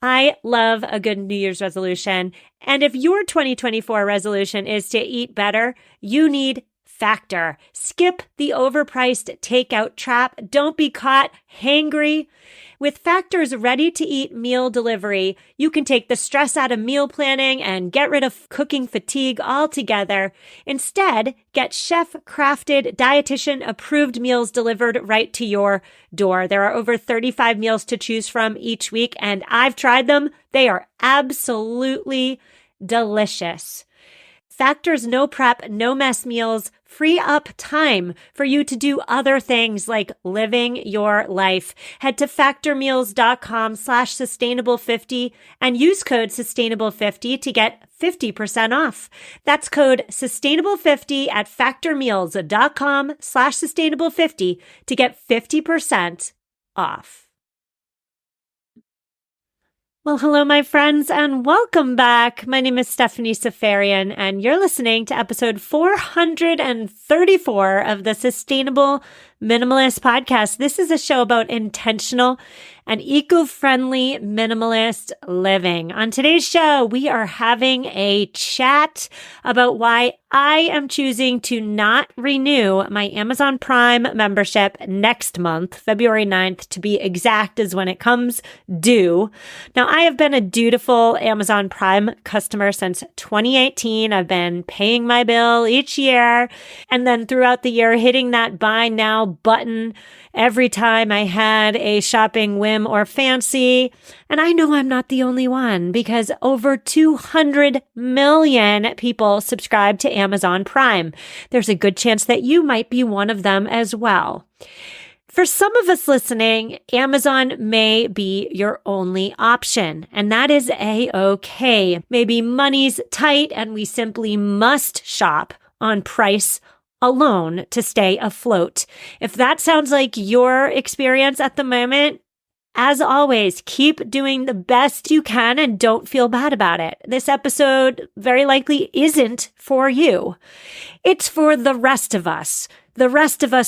I love a good New Year's resolution. And if your 2024 resolution is to eat better, you need Factor. Skip the overpriced takeout trap. Don't be caught hangry. With Factor's ready-to-eat meal delivery, you can take the stress out of meal planning and get rid of cooking fatigue altogether. Instead, get chef-crafted, dietitian-approved meals delivered right to your door. There are over 35 meals to choose from each week, and I've tried them. They are absolutely delicious. Factor's no prep, no mess meals free up time for you to do other things like living your life. Head to factormeals.com/sustainable50 and use code sustainable50 to get 50% off. That's code sustainable50 at factormeals.com/sustainable50 to get 50% off. Well, hello, my friends, and welcome back. My name is Stephanie Safarian, and you're listening to episode 434 of the Sustainable Minimalist Podcast. This is a show about intentional and eco-friendly minimalist living. On today's show, we are having a chat about why I am choosing to not renew my Amazon Prime membership next month, February 9th, to be exact, is when it comes due. Now, I have been a dutiful Amazon Prime customer since 2018. I've been paying my bill each year, and then throughout the year, hitting that buy now button every time I had a shopping whim or fancy. And I know I'm not the only one because over 200 million people subscribe to Amazon Prime. There's a good chance that you might be one of them as well. For some of us listening, Amazon may be your only option, and that is a-okay. Maybe money's tight and we simply must shop on price alone to stay afloat. If that sounds like your experience at the moment, as always, keep doing the best you can and don't feel bad about it. This episode very likely isn't for you. It's for the rest of us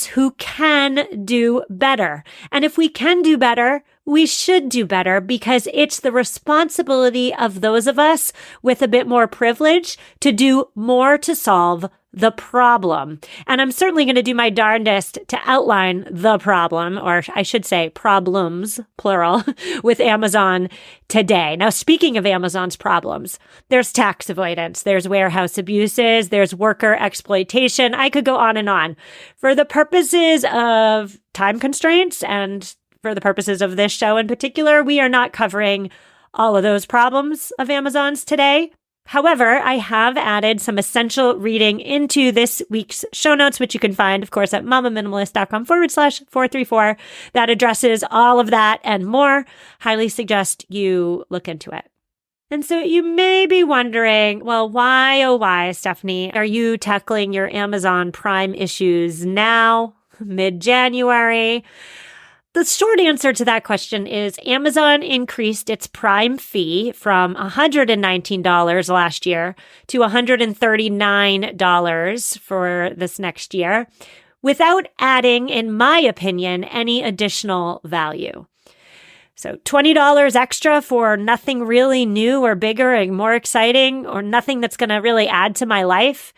who can do better. And if we can do better, we should do better because it's the responsibility of those of us with a bit more privilege to do more to solve the problem. And I'm certainly going to do my darndest to outline the problem, or I should say problems, plural, with Amazon today. Now, speaking of Amazon's problems, there's tax avoidance, there's warehouse abuses, there's worker exploitation. I could go on and on. For the purposes of time constraints and for the purposes of this show in particular, we are not covering all of those problems of Amazon's today. However, I have added some essential reading into this week's show notes, which you can find, of course, at mamaminimalist.com/434. That addresses all of that and more. Highly suggest you look into it. And so you may be wondering, well, why, oh, why, Stephanie, are you tackling your Amazon Prime issues now, mid-January? The short answer to that question is Amazon increased its Prime fee from $119 last year to $139 for this next year without adding, in my opinion, any additional value. So $20 extra for nothing really new or bigger and more exciting or nothing that's going to really add to my life.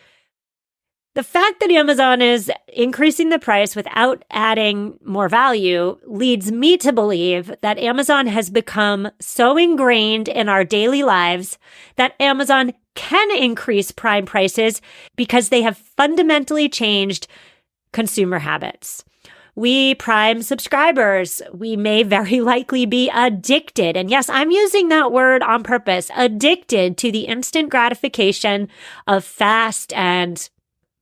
The fact that Amazon is increasing the price without adding more value leads me to believe that Amazon has become so ingrained in our daily lives that Amazon can increase Prime prices because they have fundamentally changed consumer habits. We Prime subscribers, we may very likely be addicted. And yes, I'm using that word on purpose, addicted to the instant gratification of fast and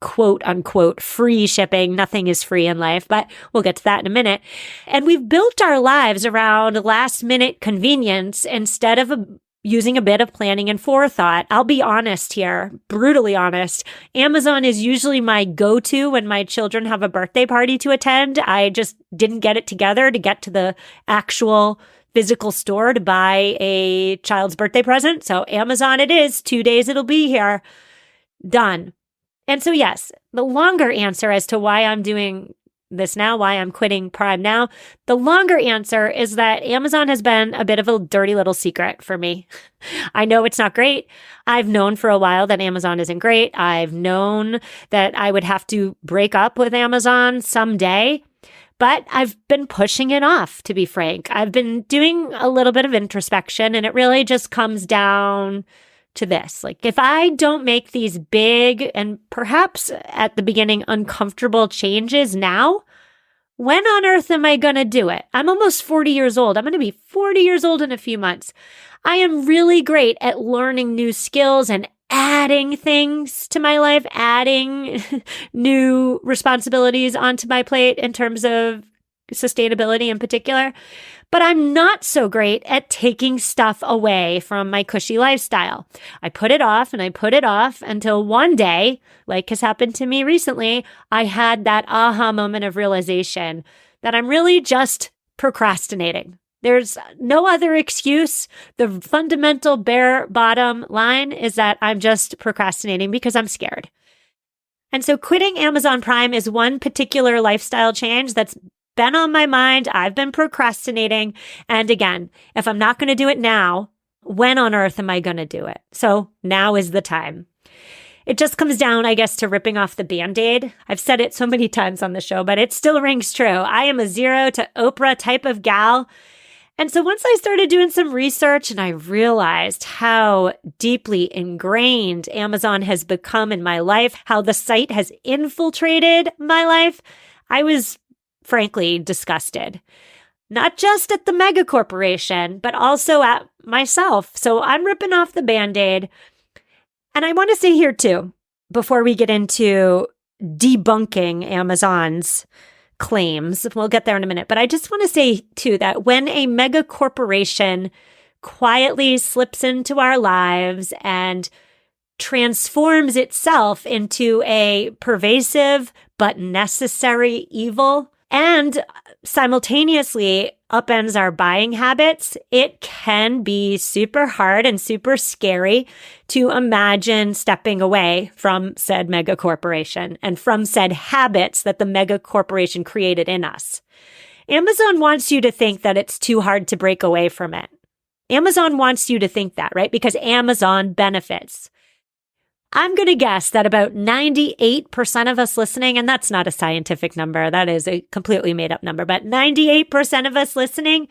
quote unquote free shipping. Nothing is free in life, but we'll get to that in a minute. And we've built our lives around last minute convenience instead of using a bit of planning and forethought. I'll be honest here, brutally honest. Amazon is usually my go-to when my children have a birthday party to attend. I just didn't get it together to get to the actual physical store to buy a child's birthday present. So Amazon it is. 2 days it'll be here. Done. And so, yes, the longer answer as to why I'm doing this now, why I'm quitting Prime now. The longer answer is that Amazon has been a bit of a dirty little secret for me. I know it's not great. I've known for a while that Amazon isn't great. I've known that I would have to break up with Amazon someday, but I've been pushing it off, to be frank. I've been doing a little bit of introspection, and it really just comes down to this. Like, if I don't make these big and perhaps at the beginning uncomfortable changes now, when on earth am I going to do it? I'm almost 40 years old. I'm going to be 40 years old in a few months. I am really great at learning new skills and adding things to my life, adding new responsibilities onto my plate in terms of sustainability in particular. But I'm not so great at taking stuff away from my cushy lifestyle. I put it off and I put it off until one day, like has happened to me recently, I had that aha moment of realization that I'm really just procrastinating. There's no other excuse. The fundamental bare bottom line is that I'm just procrastinating because I'm scared. And so quitting Amazon Prime is one particular lifestyle change that's been on my mind. I've been procrastinating. And again, if I'm not going to do it now, when on earth am I going to do it? So now is the time. It just comes down, I guess, to ripping off the Band-Aid. I've said it so many times on the show, but it still rings true. I am a zero to Oprah type of gal. And so once I started doing some research and I realized how deeply ingrained Amazon has become in my life, how the site has infiltrated my life, I was frankly disgusted. Not just at the mega corporation, but also at myself. So I'm ripping off the Band-Aid. And I want to say here too, before we get into debunking Amazon's claims, we'll get there in a minute, but I just want to say too that when a mega corporation quietly slips into our lives and transforms itself into a pervasive but necessary evil, and simultaneously upends our buying habits, it can be super hard and super scary to imagine stepping away from said mega corporation and from said habits that the mega corporation created in us. Amazon wants you to think that it's too hard to break away from it. Amazon wants you to think that, right? Because Amazon benefits. I'm going to guess that about 98% of us listening, and that's not a scientific number, that is a completely made up number, but 98% of us listening,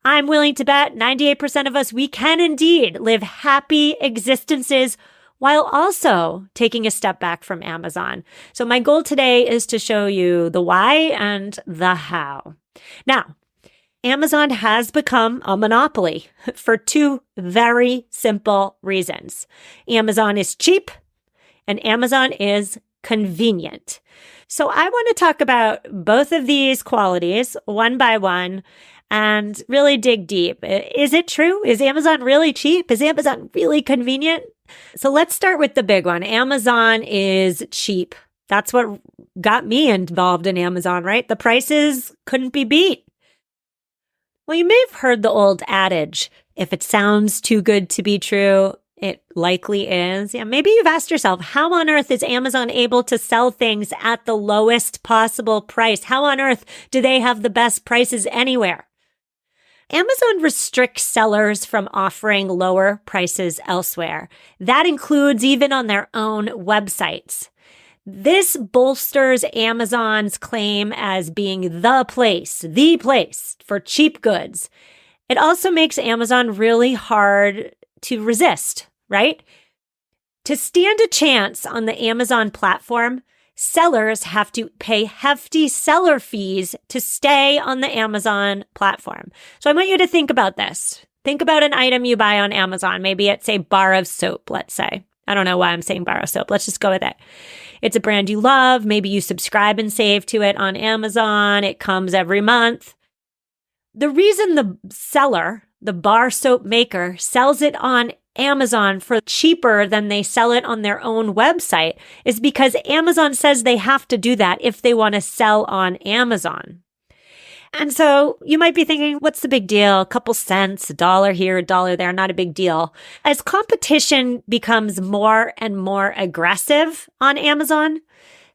I'm willing to bet 98% of us, we can indeed live happy existences while also taking a step back from Amazon. So my goal today is to show you the why and the how. Now, Amazon has become a monopoly for two very simple reasons. Amazon is cheap, and Amazon is convenient. So I want to talk about both of these qualities one by one and really dig deep. Is it true? Is Amazon really cheap? Is Amazon really convenient? So let's start with the big one. Amazon is cheap. That's what got me involved in Amazon, right? The prices couldn't be beat. Well, you may have heard the old adage, if it sounds too good to be true, it likely is. Yeah, maybe you've asked yourself, how on earth is Amazon able to sell things at the lowest possible price? How on earth do they have the best prices anywhere? Amazon restricts sellers from offering lower prices elsewhere. That includes even on their own websites. This bolsters Amazon's claim as being the place for cheap goods. It also makes Amazon really hard to resist, right? To stand a chance on the Amazon platform, sellers have to pay hefty seller fees to stay on the Amazon platform. So I want you to think about this. Think about an item you buy on Amazon. Maybe it's a bar of soap, let's say. I don't know why I'm saying bar of soap. Let's just go with it. It's a brand you love. Maybe you subscribe and save to it on Amazon. It comes every month. The reason the seller, the bar soap maker, sells it on Amazon for cheaper than they sell it on their own website is because Amazon says they have to do that if they want to sell on Amazon. And so you might be thinking, what's the big deal? A couple cents, $1 here, $1 there, not a big deal. As competition becomes more and more aggressive on Amazon,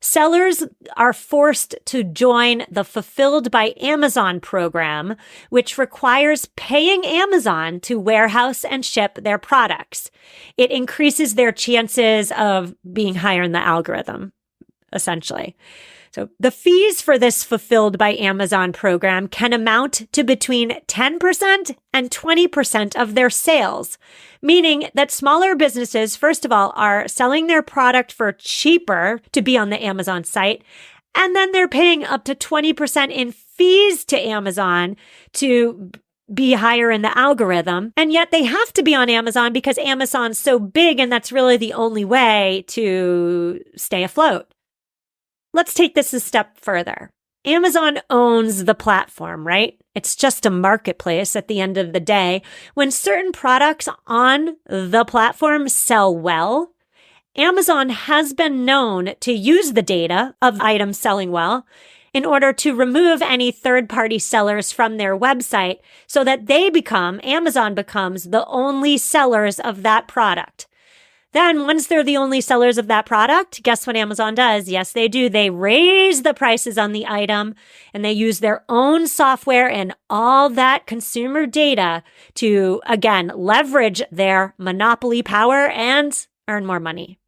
sellers are forced to join the Fulfilled by Amazon program, which requires paying Amazon to warehouse and ship their products. It increases their chances of being higher in the algorithm, essentially. So the fees for this Fulfilled by Amazon program can amount to between 10% and 20% of their sales, meaning that smaller businesses, first of all, are selling their product for cheaper to be on the Amazon site, and then they're paying up to 20% in fees to Amazon to be higher in the algorithm. And yet they have to be on Amazon because Amazon's so big, and that's really the only way to stay afloat. Let's take this a step further. Amazon owns the platform, right? It's just a marketplace at the end of the day. When certain products on the platform sell well, Amazon has been known to use the data of items selling well in order to remove any third-party sellers from their website so that Amazon becomes the only sellers of that product. Then once they're the only sellers of that product, guess what Amazon does? Yes, they do. They raise the prices on the item, and they use their own software and all that consumer data to, again, leverage their monopoly power and earn more money.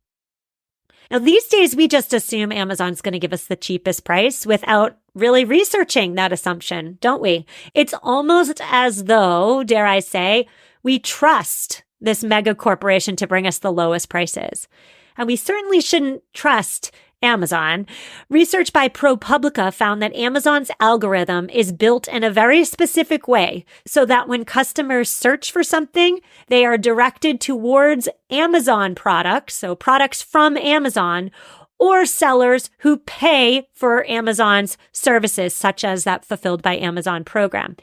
Now, these days, we just assume Amazon's going to give us the cheapest price without really researching that assumption, don't we? It's almost as though, dare I say, we trust this mega corporation to bring us the lowest prices. And we certainly shouldn't trust Amazon. Research by ProPublica found that Amazon's algorithm is built in a very specific way so that when customers search for something, they are directed towards Amazon products, so products from Amazon, or sellers who pay for Amazon's services, such as that Fulfilled by Amazon program,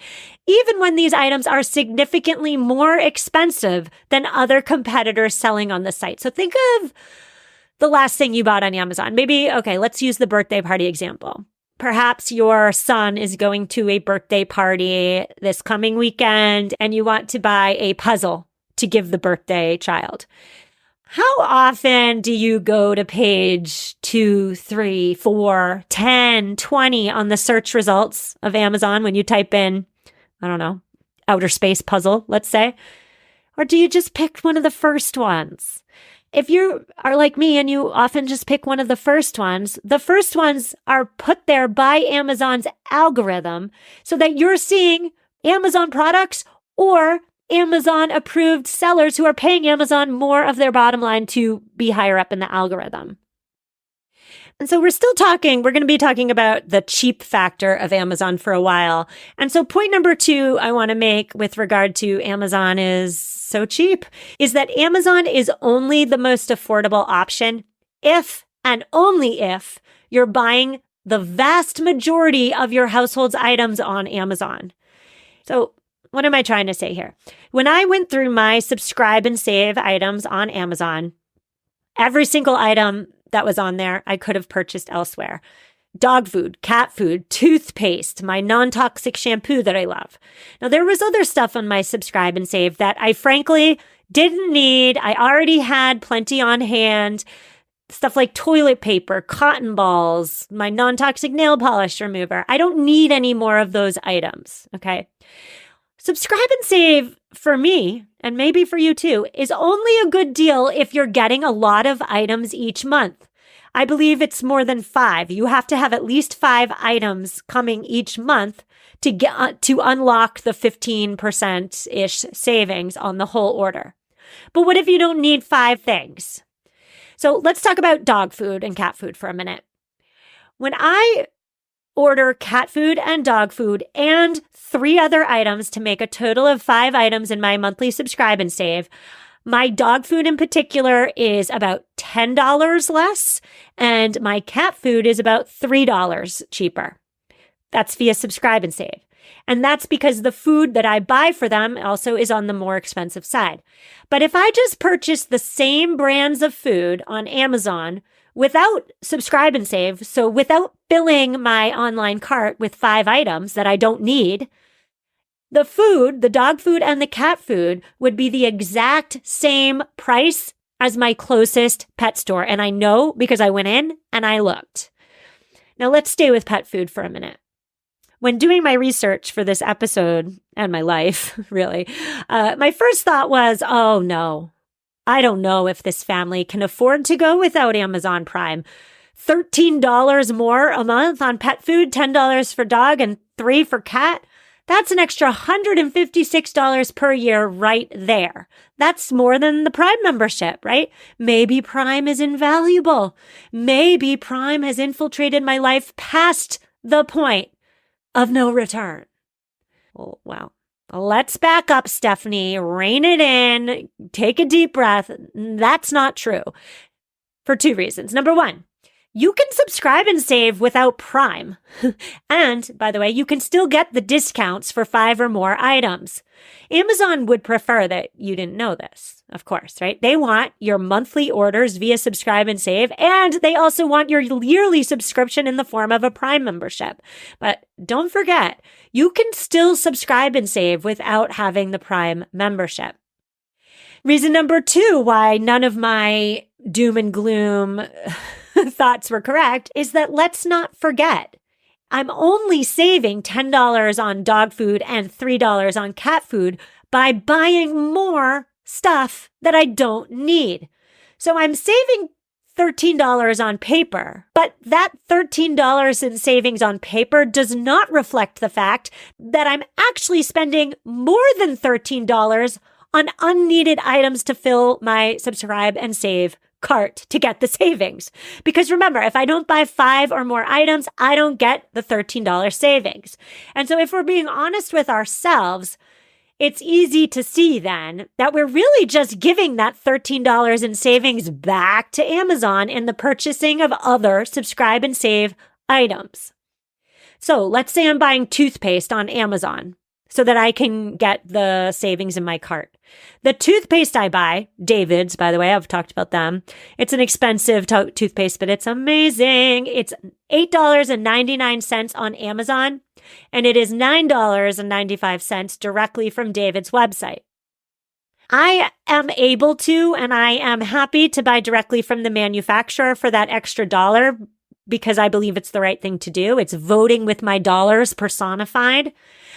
even when these items are significantly more expensive than other competitors selling on the site. So think of the last thing you bought on Amazon. Maybe, okay, let's use the birthday party example. Perhaps your son is going to a birthday party this coming weekend, and you want to buy a puzzle to give the birthday child. How often do you go to page 2, 3, 4, 10, 20 on the search results of Amazon when you type in, I don't know, outer space puzzle, let's say? Or do you just pick one of the first ones? If you are like me and you often just pick one of the first ones are put there by Amazon's algorithm so that you're seeing Amazon products or Amazon approved sellers who are paying Amazon more of their bottom line to be higher up in the algorithm. And so we're going to be talking about the cheap factor of Amazon for a while. And so point number 2 I want to make with regard to Amazon is so cheap is that Amazon is only the most affordable option if and only if you're buying the vast majority of your household's items on Amazon. So what am I trying to say here? When I went through my subscribe and save items on Amazon, every single item that was on there, I could have purchased elsewhere. Dog food, cat food, toothpaste, my non-toxic shampoo that I love. Now, there was other stuff on my subscribe and save that I frankly didn't need. I already had plenty on hand. Stuff like toilet paper, cotton balls, my non-toxic nail polish remover. I don't need any more of those items, okay? Subscribe and save for me, and maybe for you too, is only a good deal if you're getting a lot of items each month. I believe it's more than 5. You have to have at least 5 items coming each month to unlock the 15%-ish savings on the whole order. But what if you don't need 5 things? So let's talk about dog food and cat food for a minute. When I order cat food and dog food and 3 other items to make a total of 5 items in my monthly subscribe and save, my dog food in particular is about $10 less, and my cat food is about $3 cheaper. That's via subscribe and save. And that's because the food that I buy for them also is on the more expensive side. But if I just purchase the same brands of food on Amazon without subscribe and save, so without filling my online cart with 5 items that I don't need, the food, the dog food and the cat food would be the exact same price as my closest pet store. And I know because I went in and I looked. Now let's stay with pet food for a minute. When doing my research for this episode and my life, really, my first thought was, oh no, I don't know if this family can afford to go without Amazon Prime. $13 more a month on pet food, $10 for dog and $3 for cat. That's an extra $156 per year right there. That's more than the Prime membership, right? Maybe Prime is invaluable. Maybe Prime has infiltrated my life past the point of no return. Well, let's back up, Stephanie. Rein it in. Take a deep breath. That's not true. For two reasons. Number one, you can subscribe and save without Prime. And, by the way, you can still get the discounts for 5 or more items. Amazon would prefer that you didn't know this, of course, right? They want your monthly orders via subscribe and save, and they also want your yearly subscription in the form of a Prime membership. But don't forget, you can still subscribe and save without having the Prime membership. Reason number two why none of my doom and gloom thoughts were correct is that let's not forget, I'm only saving $10 on dog food and $3 on cat food by buying more stuff that I don't need. So I'm saving $13 on paper, but that $13 in savings on paper does not reflect the fact that I'm actually spending more than $13 on unneeded items to fill my subscribe and save cart to get the savings. Because remember, if I don't buy 5 or more items, I don't get the $13 savings. And so if we're being honest with ourselves, it's easy to see then that we're really just giving that $13 in savings back to Amazon in the purchasing of other subscribe and save items. So let's say I'm buying toothpaste on Amazon so that I can get the savings in my cart. The toothpaste I buy, David's, by the way, I've talked about them. It's an expensive toothpaste, but it's amazing. It's $8.99 on Amazon, and it is $9.95 directly from David's website. I am able to, and I am happy to buy directly from the manufacturer for that extra dollar because I believe it's the right thing to do. It's voting with my dollars personified.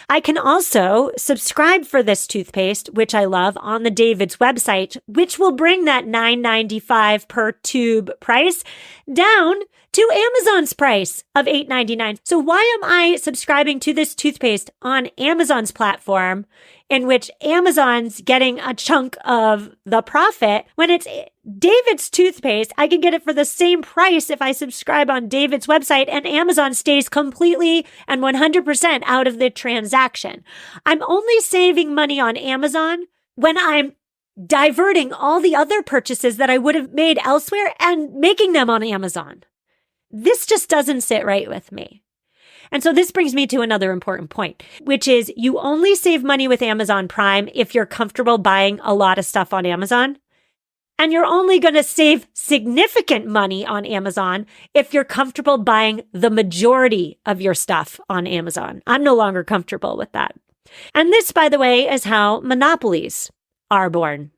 I can also subscribe for this toothpaste, which I love, on the David's website, which will bring that $9.95 per tube price down to Amazon's price of $8.99. So why am I subscribing to this toothpaste on Amazon's platform in which Amazon's getting a chunk of the profit when it's David's toothpaste? I can get it for the same price if I subscribe on David's website, and Amazon stays completely and 100% out of the transaction. I'm only saving money on Amazon when I'm diverting all the other purchases that I would have made elsewhere and making them on Amazon. This just doesn't sit right with me. And so this brings me to another important point, which is you only save money with Amazon Prime if you're comfortable buying a lot of stuff on Amazon. And you're only going to save significant money on Amazon if you're comfortable buying the majority of your stuff on Amazon. I'm no longer comfortable with that. And this, by the way, is how monopolies are born.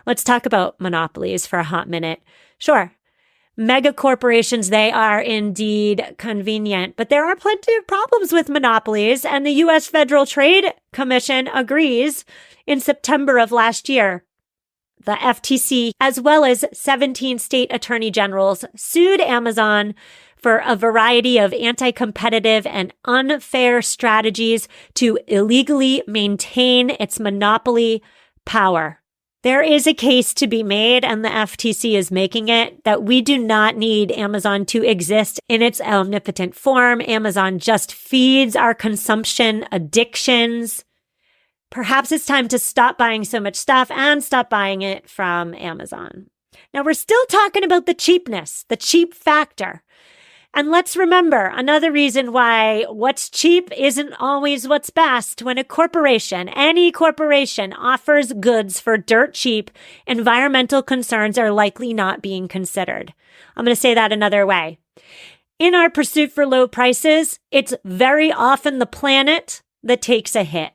Let's talk about monopolies for a hot minute. Sure. Mega corporations, they are indeed convenient, but there are plenty of problems with monopolies, and the U.S. Federal Trade Commission agrees in September of last year. The FTC, as well as 17 state attorney generals, sued Amazon for a variety of anti-competitive and unfair strategies to illegally maintain its monopoly power. There is a case to be made, and the FTC is making it, that we do not need Amazon to exist in its omnipotent form. Amazon just feeds our consumption addictions. Perhaps it's time to stop buying so much stuff and stop buying it from Amazon. Now, we're still talking about the cheapness, the cheap factor. And let's remember another reason why what's cheap isn't always what's best. When a corporation, any corporation, offers goods for dirt cheap, environmental concerns are likely not being considered. I'm going to say that another way. In our pursuit for low prices, it's very often the planet that takes a hit.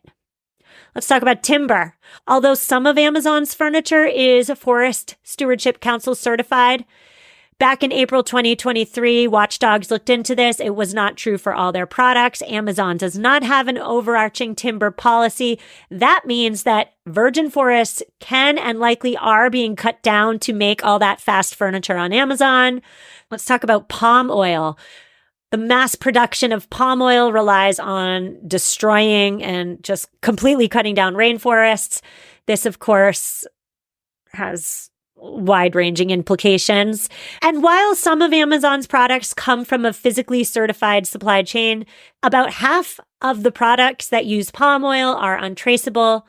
Let's talk about timber. Although some of Amazon's furniture is Forest Stewardship Council certified, back in April 2023, watchdogs looked into this. It was not true for all their products. Amazon does not have an overarching timber policy. That means that virgin forests can and likely are being cut down to make all that fast furniture on Amazon. Let's talk about palm oil. The mass production of palm oil relies on destroying and just completely cutting down rainforests. This, of course, has wide-ranging implications. And while some of Amazon's products come from a physically certified supply chain, about half of the products that use palm oil are untraceable.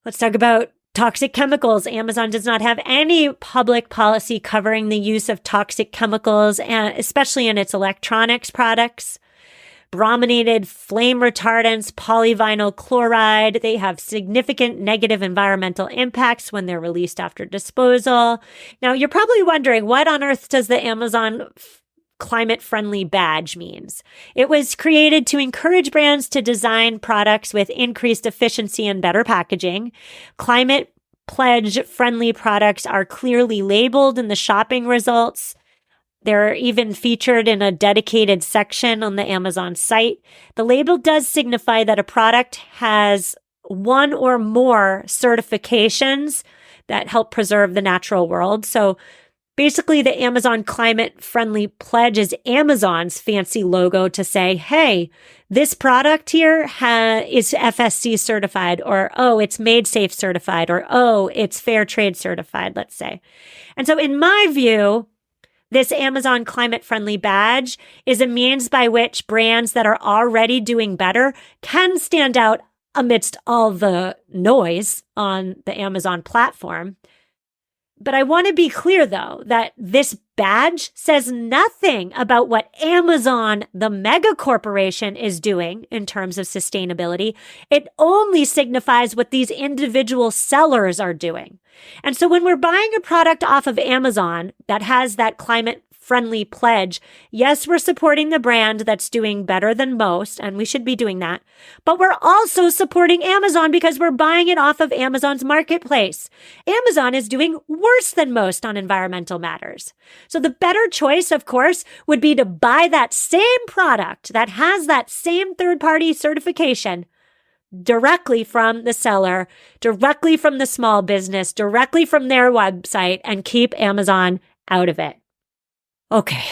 Let's talk about toxic chemicals. Amazon does not have any public policy covering the use of toxic chemicals, and especially in its electronics products. Brominated flame retardants, polyvinyl chloride, they have significant negative environmental impacts when they're released after disposal. Now, you're probably wondering, what on earth does the Amazon climate-friendly badge means? It was created to encourage brands to design products with increased efficiency and better packaging. Climate pledge-friendly products are clearly labeled in the shopping results. They're even featured in a dedicated section on the Amazon site. The label does signify that a product has one or more certifications that help preserve the natural world. So basically, the Amazon Climate Friendly Pledge is Amazon's fancy logo to say, hey, this product here is FSC certified, or, oh, it's Made Safe certified, or, oh, it's Fair Trade certified, let's say. And so in my view, this Amazon Climate Friendly Badge is a means by which brands that are already doing better can stand out amidst all the noise on the Amazon platform. But I want to be clear, though, that this badge says nothing about what Amazon, the mega corporation, is doing in terms of sustainability. It only signifies what these individual sellers are doing. And so when we're buying a product off of Amazon that has that climate friendly pledge, yes, we're supporting the brand that's doing better than most, and we should be doing that. But we're also supporting Amazon because we're buying it off of Amazon's marketplace. Amazon is doing worse than most on environmental matters. So the better choice, of course, would be to buy that same product that has that same third-party certification directly from the seller, directly from the small business, directly from their website, and keep Amazon out of it. Okay,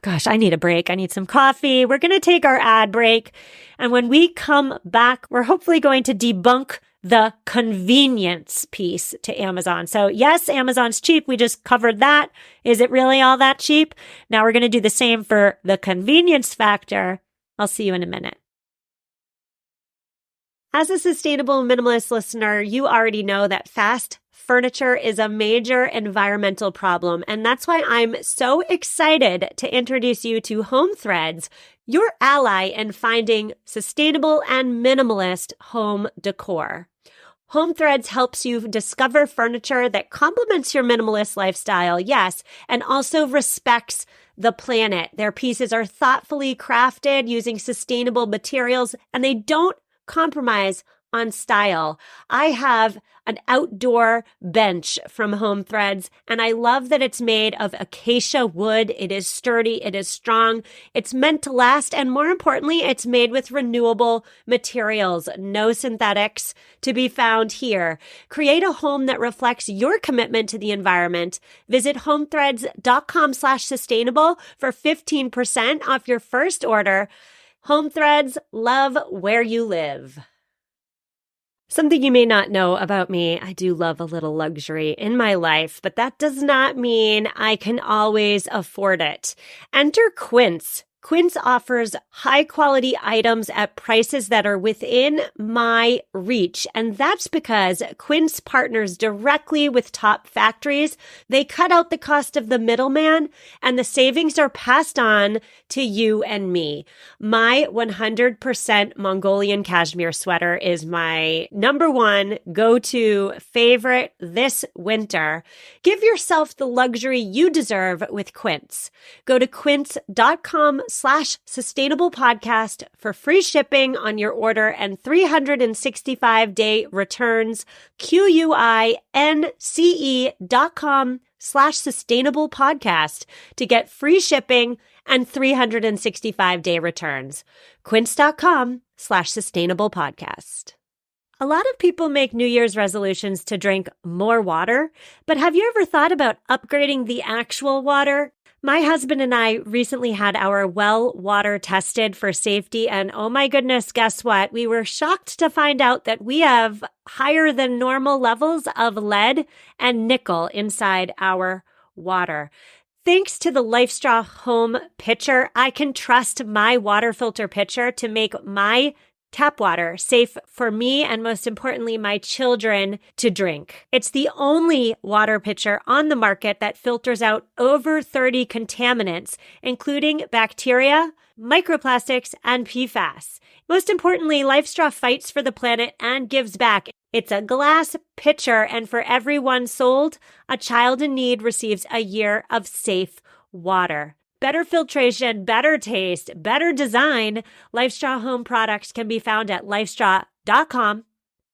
gosh, I need a break. I need some coffee. We're going to take our ad break. And when we come back, we're hopefully going to debunk the convenience piece to Amazon. So yes, Amazon's cheap. We just covered that. Is it really all that cheap? Now we're going to do the same for the convenience factor. I'll see you in a minute. As a sustainable minimalist listener, you already know that fast furniture is a major environmental problem, and that's why I'm so excited to introduce you to Home Threads, your ally in finding sustainable and minimalist home decor. Home Threads helps you discover furniture that complements your minimalist lifestyle, yes, and also respects the planet. Their pieces are thoughtfully crafted using sustainable materials, and they don't compromise on style. I have an outdoor bench from Home Threads, and I love that it's made of acacia wood. It is sturdy. It is strong. It's meant to last, and more importantly, it's made with renewable materials. No synthetics to be found here. Create a home that reflects your commitment to the environment. Visit homethreads.com/sustainable for 15% off your first order. Home Threads, love where you live. Something you may not know about me, I do love a little luxury in my life, but that does not mean I can always afford it. Enter Quince. Quince offers high-quality items at prices that are within my reach, and that's because Quince partners directly with top factories. They cut out the cost of the middleman, and the savings are passed on to you and me. My 100% Mongolian cashmere sweater is my number one go-to favorite this winter. Give yourself the luxury you deserve with Quince. Go to quince.com/sustainable quince.com/sustainablepodcast for free shipping on your order and 365-day returns. quince.com/sustainablepodcast to get free shipping and 365-day returns. quince.com/sustainablepodcast. A lot of people make New Year's resolutions to drink more water, but have you ever thought about upgrading the actual water? My husband and I recently had our well water tested for safety, and oh my goodness, guess what? We were shocked to find out that we have higher than normal levels of lead and nickel inside our water. Thanks to the LifeStraw Home Pitcher, I can trust my water filter pitcher to make my tap water safe for me and, most importantly, my children to drink. It's the only water pitcher on the market that filters out over 30 contaminants, including bacteria, microplastics, and PFAS. Most importantly, LifeStraw fights for the planet and gives back. It's a glass pitcher, and for every one sold, a child in need receives a year of safe water. Better filtration, better taste, better design. LifeStraw Home products can be found at lifestraw.com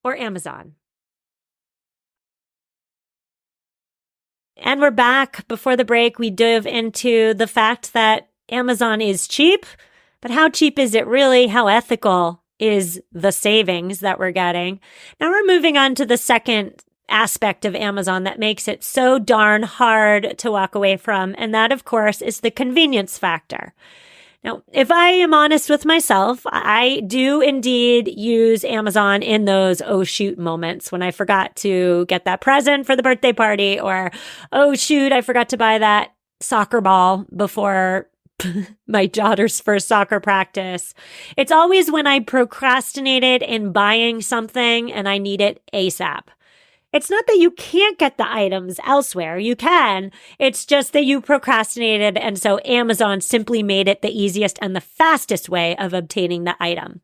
or Amazon. And we're back. Before the break, we dove into the fact that Amazon is cheap, but how cheap is it really? How ethical is the savings that we're getting? Now we're moving on to the second aspect of Amazon that makes it so darn hard to walk away from. And that, of course, is the convenience factor. Now, if I am honest with myself, I do indeed use Amazon in those oh shoot moments when I forgot to get that present for the birthday party, or oh shoot, I forgot to buy that soccer ball before my daughter's first soccer practice. It's always when I procrastinated in buying something and I need it ASAP. It's not that you can't get the items elsewhere. You can. It's just that you procrastinated, and so Amazon simply made it the easiest and the fastest way of obtaining the item.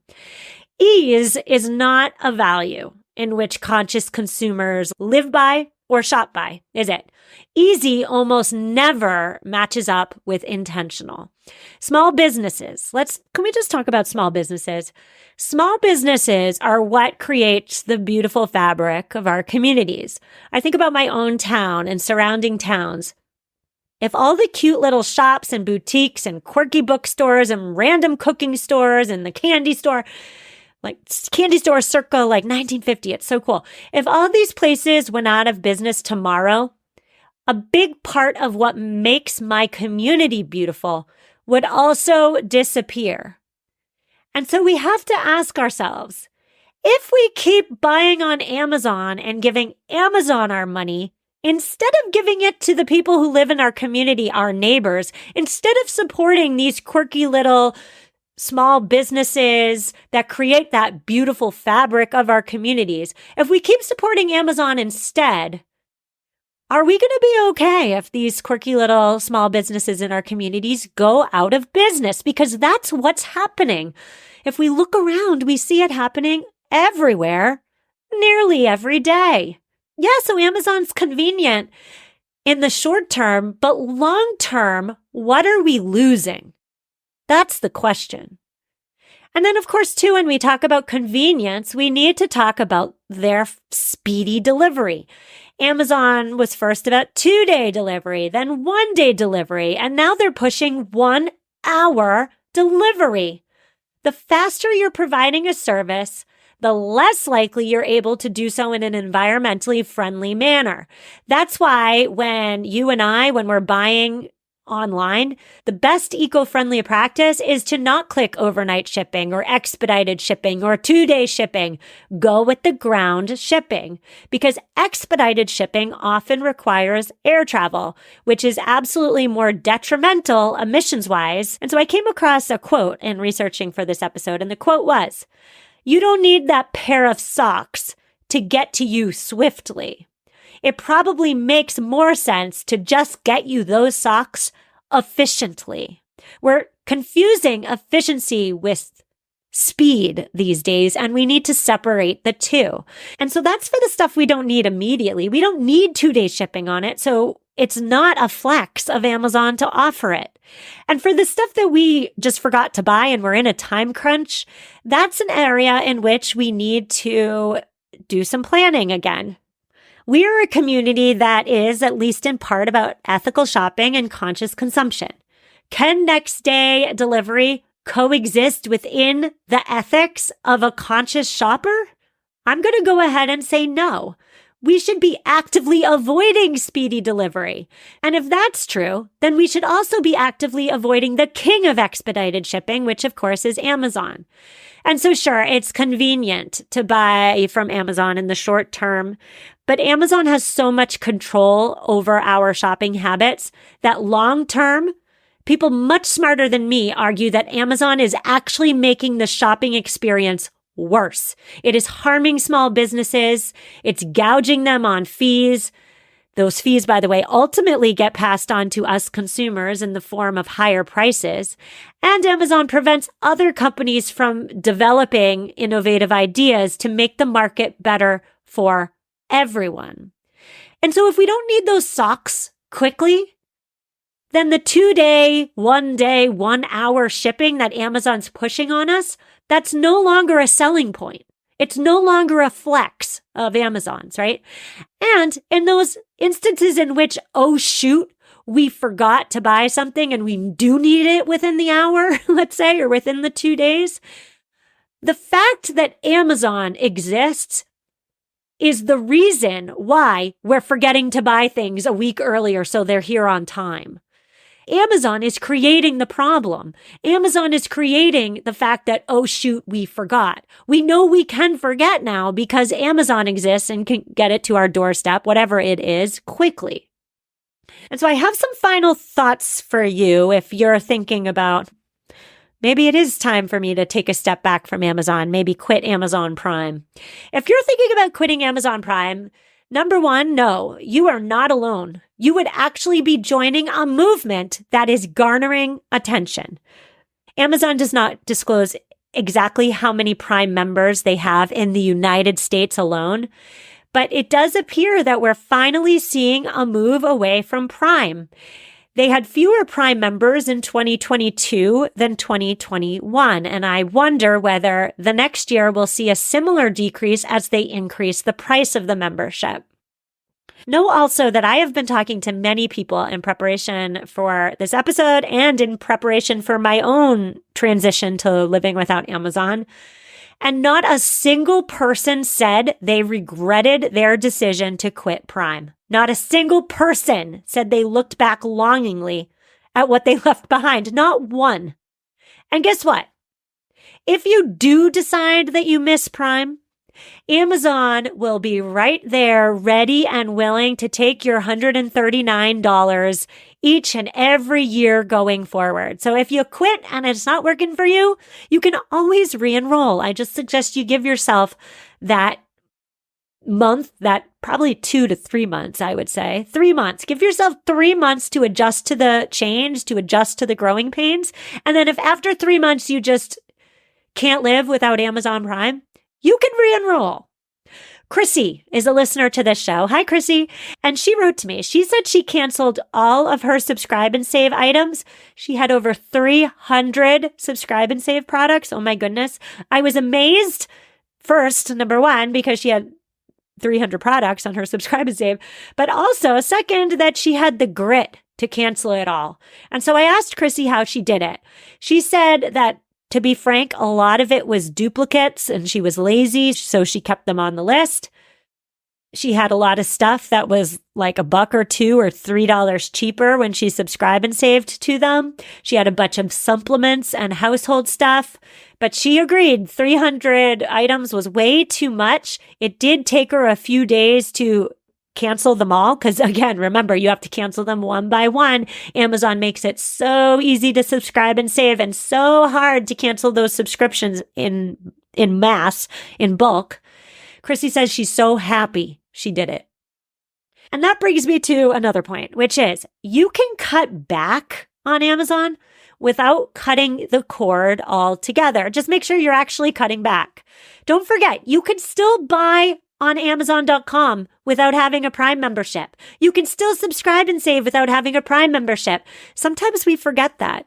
Ease is not a value in which conscious consumers live by or shop by, is it? Easy almost never matches up with intentional. Small businesses. Can we just talk about small businesses? Small businesses are what creates the beautiful fabric of our communities. I think about my own town and surrounding towns. If all the cute little shops and boutiques and quirky bookstores and random cooking stores and the candy store, like candy store circa like 1950, it's so cool. If all these places went out of business tomorrow, a big part of what makes my community beautiful would also disappear. And so we have to ask ourselves, if we keep buying on Amazon and giving Amazon our money, instead of giving it to the people who live in our community, our neighbors, instead of supporting these quirky little small businesses that create that beautiful fabric of our communities, if we keep supporting Amazon instead, are we going to be okay if these quirky little small businesses in our communities go out of business? Because that's what's happening. If we look around, we see it happening everywhere, nearly every day. Yeah, so Amazon's convenient in the short term, but long term, what are we losing? That's the question. And then, of course, too, when we talk about convenience, we need to talk about their speedy delivery. Amazon was first about 2-day delivery, then 1-day delivery, and now they're pushing 1-hour delivery. The faster you're providing a service, the less likely you're able to do so in an environmentally friendly manner. That's why when we're buying online, the best eco-friendly practice is to not click overnight shipping or expedited shipping or 2-day shipping. Go with the ground shipping, because expedited shipping often requires air travel, which is absolutely more detrimental emissions-wise. And so I came across a quote in researching for this episode, and the quote was, "You don't need that pair of socks to get to you swiftly. It probably makes more sense to just get you those socks efficiently." We're confusing efficiency with speed these days, and we need to separate the two. And so that's for the stuff we don't need immediately. We don't need 2-day shipping on it. So it's not a flex of Amazon to offer it. And for the stuff that we just forgot to buy and we're in a time crunch, that's an area in which we need to do some planning again. We are a community that is, at least in part, about ethical shopping and conscious consumption. Can next day delivery coexist within the ethics of a conscious shopper? I'm going to go ahead and say no. We should be actively avoiding speedy delivery. And if that's true, then we should also be actively avoiding the king of expedited shipping, which of course is Amazon. And so sure, it's convenient to buy from Amazon in the short term, but Amazon has so much control over our shopping habits that long term, people much smarter than me argue that Amazon is actually making the shopping experience worse. It is harming small businesses. It's gouging them on fees. Those fees, by the way, ultimately get passed on to us consumers in the form of higher prices. And Amazon prevents other companies from developing innovative ideas to make the market better for everyone. And so if we don't need those socks quickly, then the 2-day, 1-day, 1-hour shipping that Amazon's pushing on us, that's no longer a selling point. It's no longer a flex of Amazon's, right? And in those instances in which, oh shoot, we forgot to buy something and we do need it within the hour, let's say, or within the 2 days, the fact that Amazon exists is the reason why we're forgetting to buy things a week earlier so they're here on time. Amazon is creating the problem. Amazon is creating the fact that, oh shoot, we forgot. We know we can forget now because Amazon exists and can get it to our doorstep, whatever it is, quickly. And so I have some final thoughts for you if you're thinking about, maybe it is time for me to take a step back from Amazon, maybe quit Amazon Prime. If you're thinking about quitting Amazon Prime, number one, no, you are not alone. You would actually be joining a movement that is garnering attention. Amazon does not disclose exactly how many Prime members they have in the United States alone, but it does appear that we're finally seeing a move away from Prime. They had fewer Prime members in 2022 than 2021, and I wonder whether the next year we'll see a similar decrease as they increase the price of the membership. Know also that I have been talking to many people in preparation for this episode and in preparation for my own transition to living without Amazon. And not a single person said they regretted their decision to quit Prime. Not a single person said they looked back longingly at what they left behind. Not one. And guess what? If you do decide that you miss Prime, Amazon will be right there, ready and willing to take your $139 each and every year going forward. So if you quit and it's not working for you, you can always re-enroll. I just suggest you give yourself that month, that probably 2 to 3 months, I would say. 3 months. Give yourself 3 months to adjust to the change, to adjust to the growing pains. And then if after 3 months you just can't live without Amazon Prime, you can re-enroll. Chrissy is a listener to this show. Hi, Chrissy. And she wrote to me. She said she canceled all of her subscribe and save items. She had over 300 subscribe and save products. Oh my goodness. I was amazed first, number one, because she had 300 products on her subscribe and save, but also second, that she had the grit to cancel it all. And so I asked Chrissy how she did it. She said that, to be frank, a lot of it was duplicates and she was lazy, so she kept them on the list. She had a lot of stuff that was like $1 or $2 or $3 cheaper when she subscribed and saved to them. She had a bunch of supplements and household stuff, but she agreed 300 items was way too much. It did take her a few days to cancel them all because, again, remember, you have to cancel them one by one. Amazon makes it so easy to subscribe and save and so hard to cancel those subscriptions in mass, in bulk. Chrissy says she's so happy she did it. And that brings me to another point, which is you can cut back on Amazon without cutting the cord altogether. Just make sure you're actually cutting back. Don't forget, you can still buy on Amazon.com without having a Prime membership. You can still subscribe and save without having a Prime membership. Sometimes we forget that.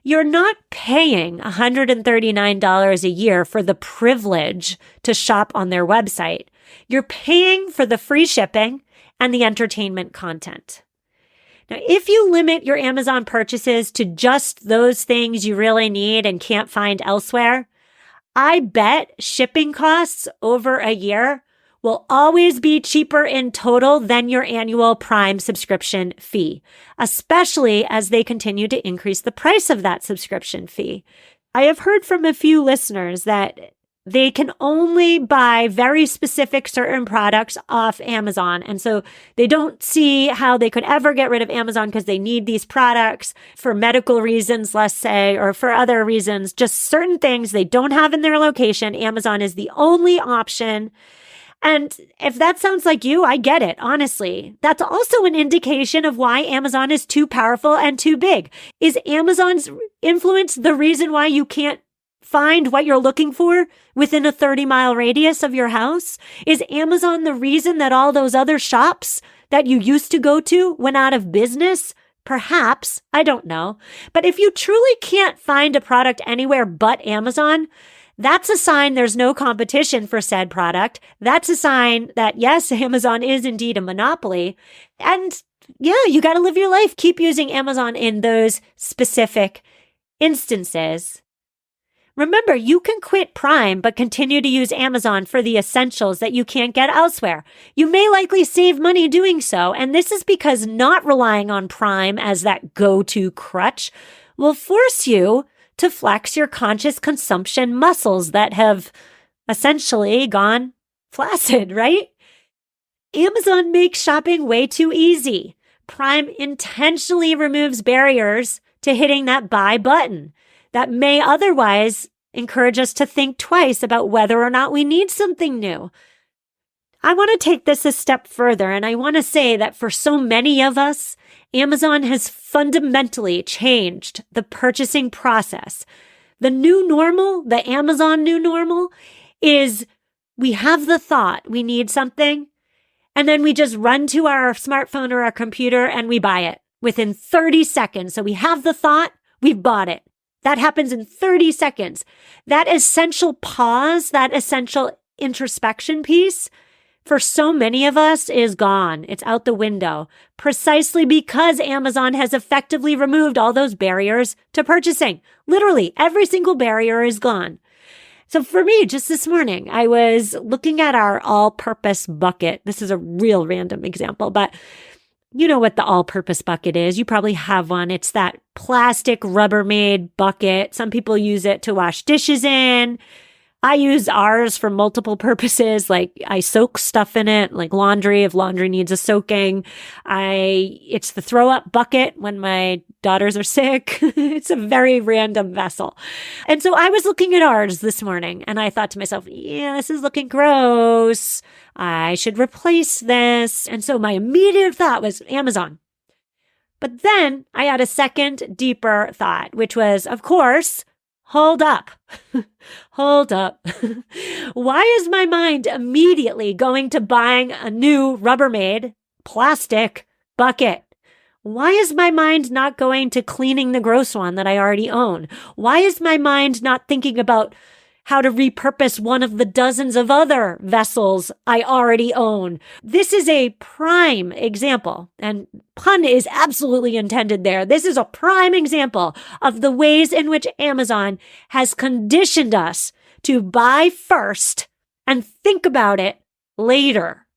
You're not paying $139 a year for the privilege to shop on their website. You're paying for the free shipping and the entertainment content. Now, if you limit your Amazon purchases to just those things you really need and can't find elsewhere, I bet shipping costs over a year will always be cheaper in total than your annual Prime subscription fee, especially as they continue to increase the price of that subscription fee. I have heard from a few listeners that they can only buy very specific certain products off Amazon. And so they don't see how they could ever get rid of Amazon because they need these products for medical reasons, let's say, or for other reasons, just certain things they don't have in their location. Amazon is the only option. And if that sounds like you, I get it, honestly. That's also an indication of why Amazon is too powerful and too big. Is Amazon's influence the reason why you can't find what you're looking for within a 30-mile radius of your house? Is Amazon the reason that all those other shops that you used to go to went out of business? Perhaps. I don't know. But if you truly can't find a product anywhere but Amazon, that's a sign there's no competition for said product. That's a sign that, yes, Amazon is indeed a monopoly. And yeah, you got to live your life. Keep using Amazon in those specific instances. Remember, you can quit Prime, but continue to use Amazon for the essentials that you can't get elsewhere. You may likely save money doing so, and this is because not relying on Prime as that go-to crutch will force you to flex your conscious consumption muscles that have essentially gone flaccid, right? Amazon makes shopping way too easy. Prime intentionally removes barriers to hitting that buy button that may otherwise encourage us to think twice about whether or not we need something new. I want to take this a step further, and I want to say that for so many of us, Amazon has fundamentally changed the purchasing process. The new normal, the Amazon new normal, is we have the thought we need something, and then we just run to our smartphone or our computer and we buy it within 30 seconds. So we have the thought, we've bought it. That happens in 30 seconds. That essential pause, that essential introspection piece, for so many of us is gone. It's out the window, precisely because Amazon has effectively removed all those barriers to purchasing. Literally, every single barrier is gone. So for me, just this morning, I was looking at our all-purpose bucket. This is a real random example, but you know what the all-purpose bucket is. You probably have one. It's that plastic Rubbermaid bucket. Some people use it to wash dishes in. I use ours for multiple purposes. Like I soak stuff in it, like laundry, if laundry needs a soaking. It's the throw up bucket when my daughters are sick. It's a very random vessel. And so I was looking at ours this morning and I thought to myself, yeah, this is looking gross. I should replace this. And so my immediate thought was Amazon. But then I had a second, deeper thought, which was, of course, hold up. Hold up. Why is my mind immediately going to buying a new Rubbermaid plastic bucket? Why is my mind not going to cleaning the gross one that I already own? Why is my mind not thinking about how to repurpose one of the dozens of other vessels I already own? This is a prime example, and pun is absolutely intended there. This is a prime example of the ways in which Amazon has conditioned us to buy first and think about it later.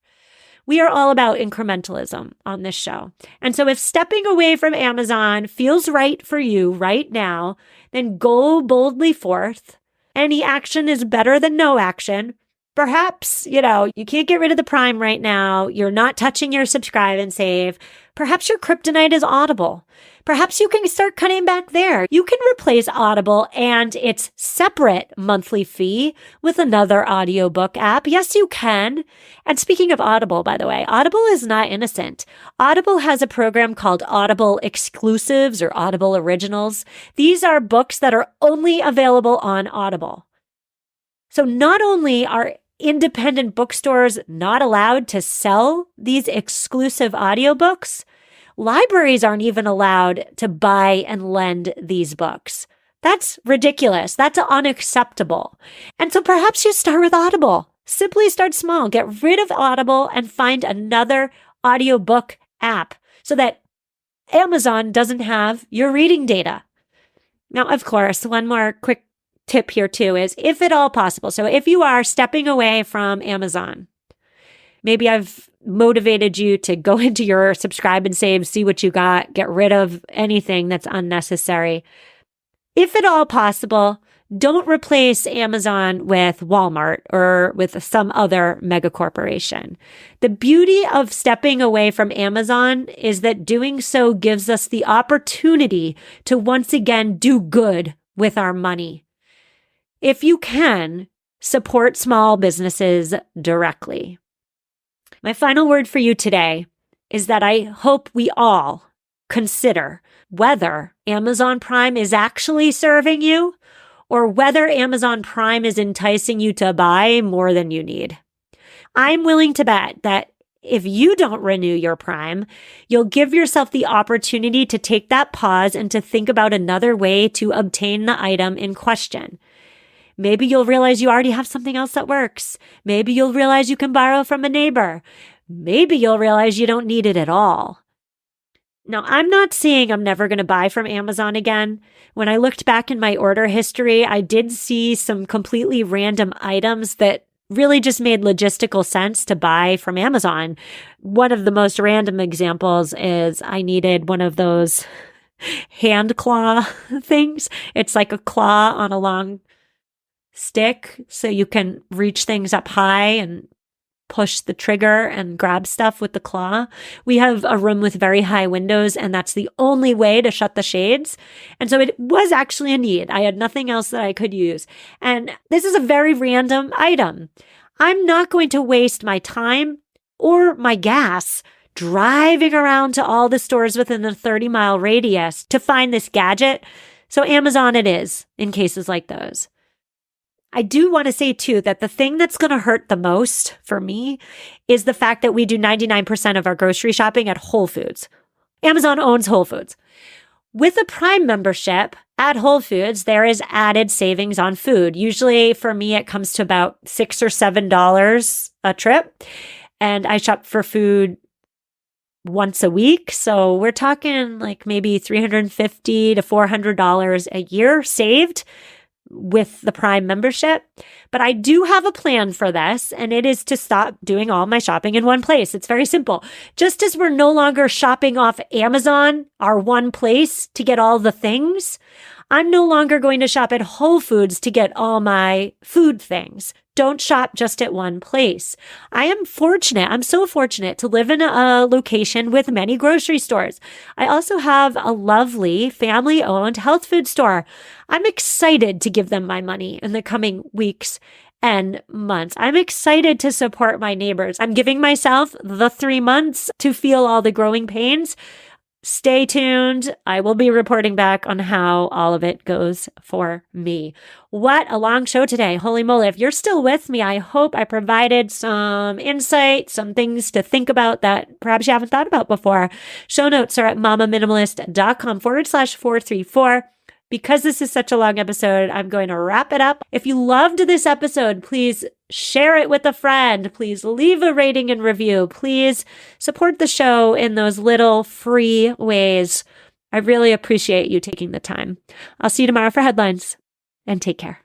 We are all about incrementalism on this show. And so if stepping away from Amazon feels right for you right now, then go boldly forth. Any action is better than no action. Perhaps, you can't get rid of the Prime right now. You're not touching your subscribe and save. Perhaps your kryptonite is Audible. Perhaps you can start cutting back there. You can replace Audible and its separate monthly fee with another audiobook app. Yes, you can. And speaking of Audible, by the way, Audible is not innocent. Audible has a program called Audible Exclusives or Audible Originals. These are books that are only available on Audible. So not only are independent bookstores not allowed to sell these exclusive audiobooks, libraries aren't even allowed to buy and lend these books. That's ridiculous. That's unacceptable. And so perhaps you start with Audible. Simply start small. Get rid of Audible and find another audiobook app so that Amazon doesn't have your reading data. Now, of course, one more quick tip here too is if at all possible. So if you are stepping away from Amazon, maybe I've motivated you to go into your subscribe and save, see what you got, get rid of anything that's unnecessary. If at all possible, don't replace Amazon with Walmart or with some other mega corporation. The beauty of stepping away from Amazon is that doing so gives us the opportunity to once again do good with our money. If you can, support small businesses directly. My final word for you today is that I hope we all consider whether Amazon Prime is actually serving you or whether Amazon Prime is enticing you to buy more than you need. I'm willing to bet that if you don't renew your Prime, you'll give yourself the opportunity to take that pause and to think about another way to obtain the item in question. Maybe you'll realize you already have something else that works. Maybe you'll realize you can borrow from a neighbor. Maybe you'll realize you don't need it at all. Now, I'm not saying I'm never going to buy from Amazon again. When I looked back in my order history, I did see some completely random items that really just made logistical sense to buy from Amazon. One of the most random examples is I needed one of those hand claw things. It's like a claw on a long stick, so you can reach things up high and push the trigger and grab stuff with the claw. We have a room with very high windows, and that's the only way to shut the shades. And so it was actually a need. I had nothing else that I could use. And this is a very random item. I'm not going to waste my time or my gas driving around to all the stores within the 30-mile radius to find this gadget. So Amazon it is in cases like those. I do want to say too that the thing that's going to hurt the most for me is the fact that we do 99% of our grocery shopping at Whole Foods. Amazon owns Whole Foods. With a Prime membership at Whole Foods, there is added savings on food. Usually for me, it comes to about $6 or $7 a trip. And I shop for food once a week. So we're talking like maybe $350 to $400 a year saved with the Prime membership. But I do have a plan for this, and it is to stop doing all my shopping in one place. It's very simple. Just as we're no longer shopping off Amazon, our one place to get all the things, I'm no longer going to shop at Whole Foods to get all my food things. Don't shop just at one place. I am fortunate. I'm so fortunate to live in a location with many grocery stores. I also have a lovely family-owned health food store. I'm excited to give them my money in the coming weeks and months. I'm excited to support my neighbors. I'm giving myself the 3 months to feel all the growing pains. Stay tuned. I will be reporting back on how all of it goes for me. What a long show today. Holy moly. If you're still with me, I hope I provided some insight, some things to think about that perhaps you haven't thought about before. Show notes are at mamaminimalist.com/434. Because this is such a long episode, I'm going to wrap it up. If you loved this episode, please share it with a friend. Please leave a rating and review. Please support the show in those little free ways. I really appreciate you taking the time. I'll see you tomorrow for headlines, and take care.